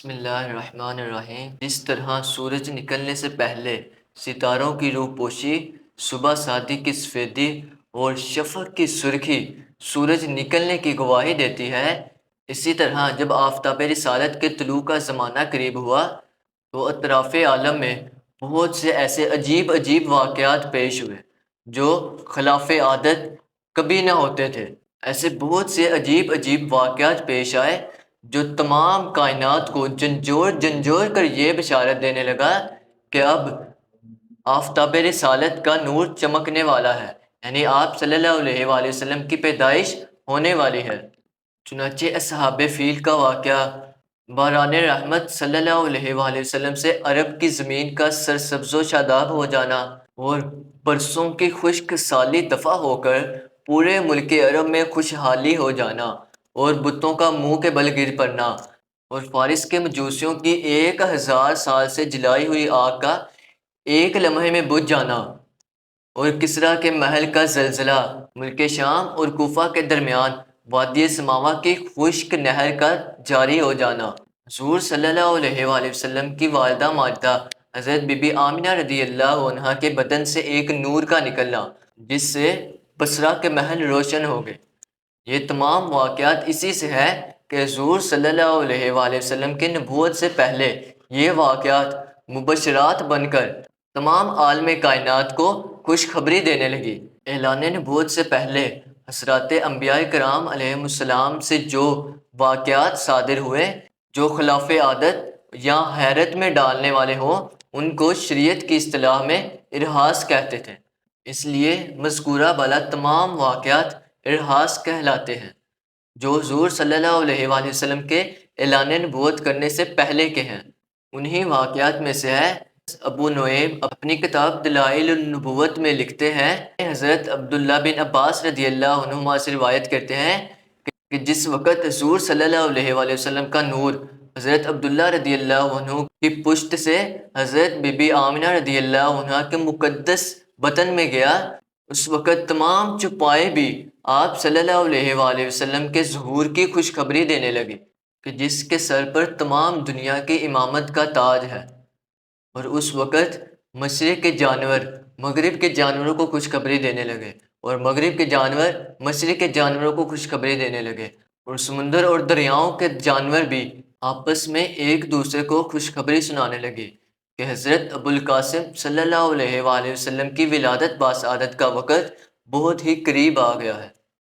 بسم اللہ الرحمن الرحیم۔ جس طرح سورج نکلنے سے پہلے ستاروں کی روح پوشی، صبح سادی کی سفیدی اور شفق کی سرخی سورج نکلنے کی گواہی دیتی ہے، اسی طرح جب آفتاب رسالت کے طلوع کا زمانہ قریب ہوا تو اطراف عالم میں بہت سے ایسے عجیب عجیب واقعات پیش ہوئے جو خلاف عادت کبھی نہ ہوتے تھے۔ ایسے بہت سے عجیب عجیب واقعات پیش آئے جو تمام کائنات کو جھنجھوڑ جھنجھوڑ کر یہ بشارت دینے لگا کہ اب آفتاب رسالت کا نور چمکنے والا ہے، یعنی آپ صلی اللہ علیہ وآلہ وسلم کی پیدائش ہونے والی ہے۔ چنانچہ اصحاب فیل کا واقعہ باران رحمت صلی اللہ علیہ وآلہ وسلم سے عرب کی زمین کا سرسبز و شاداب ہو جانا اور برسوں کی خشک سالی دفع ہو کر پورے ملک عرب میں خوشحالی ہو جانا اور بتوں کا منہ کے بل گر پڑنا اور فارس کے مجوسیوں کی 1000 سال سے جلائی ہوئی آگ کا ایک لمحے میں بجھ جانا اور کسریٰ کے محل کا زلزلہ، ملک شام اور کوفہ کے درمیان وادی سماوا کی خشک نہر کا جاری ہو جانا، حضور صلی اللہ علیہ وآلہ وسلم کی والدہ ماجدہ حضرت بی بی آمنہ رضی اللہ عنہا کے بدن سے ایک نور کا نکلنا جس سے بصرہ کے محل روشن ہو گئے۔ یہ تمام واقعات اسی سے ہے کہ حضور صلی اللہ علیہ وآلہ وسلم کے نبوت سے پہلے یہ واقعات مبشرات بن کر تمام عالم کائنات کو خوشخبری دینے لگی۔ اعلان نبوت سے پہلے حضرات انبیاء کرام علیہم السلام سے جو واقعات صادر ہوئے جو خلاف عادت یا حیرت میں ڈالنے والے ہوں، ان کو شریعت کی اصطلاح میں ارہاس کہتے تھے، اس لیے مذکورہ بالا تمام واقعات ارہاس کہلاتے ہیں جو حضور صلی اللہ علیہ وآلہ وسلم کے اعلان نبوت کرنے سے پہلے کے ہیں۔ انہی واقعات میں سے ہے ابو نعیم اپنی کتاب دلائل النبوت میں لکھتے ہیں، حضرت عبداللہ بن عباس رضی اللہ عنہما سے روایت کرتے ہیں کہ جس وقت حضور صلی اللہ علیہ وآلہ وسلم کا نور حضرت عبداللہ رضی اللہ عنہ کی پشت سے حضرت بی بی آمنہ رضی اللہ عنہ کے مقدس بطن میں گیا، اس وقت تمام چوپائے بھی آپ صلی اللہ علیہ وآلہ وسلم کے ظہور کی خوشخبری دینے لگے کہ جس کے سر پر تمام دنیا کی امامت کا تاج ہے، اور اس وقت مشرق کے جانور مغرب کے جانوروں کو خوشخبری دینے لگے اور مغرب کے جانور مشرق کے جانوروں کو خوشخبری دینے لگے، اور سمندر اور دریاؤں کے جانور بھی آپس میں ایک دوسرے کو خوشخبری سنانے لگے کہ حضرت ابو القاسم صلی اللہ علیہ وآلہ وسلم کی ولادت باسعادت کا وقت بہت ہی قریب آ گیا ہے۔